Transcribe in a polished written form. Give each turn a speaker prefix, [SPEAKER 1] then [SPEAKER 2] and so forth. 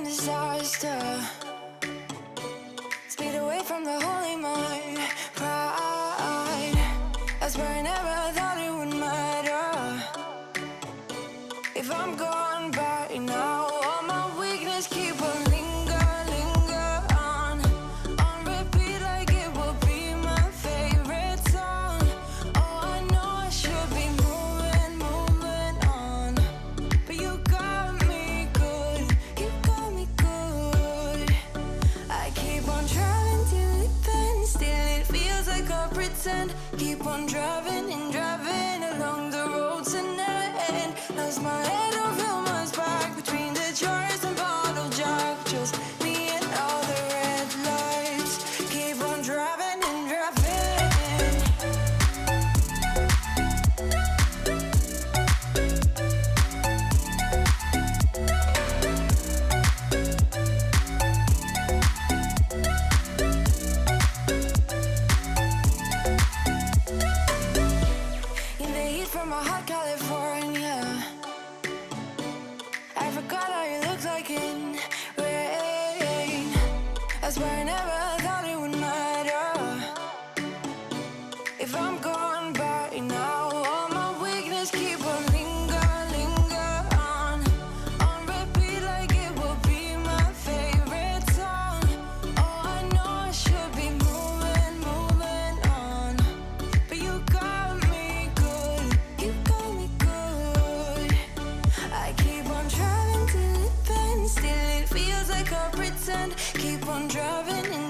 [SPEAKER 1] disaster. Speed away from the holy mind. Pride, I swear I never thought it would matter. If I'm gone by now, all my weakness keep on linger on repeat like it will be my favorite song. Oh, I know I should be moving on, but you got me good, you got me good. I keep on driving till it bends, still it feels like I pretend. Keep on driving and driving along the road to end. Lost my head over my back between the jars and bottle jack. Just me and all the red lights. Keep on driving and driving. In the heat from a hot California, I forgot how you look like in rain. I swear I never thought it would matter. If I'm gone by now, all my weakness keep on linger on repeat like it will be my favorite song. Oh, I know I should be moving on, but you got me good, you got me good. I keep on driving till it bends, still it feels like I pretend. Keep on driving and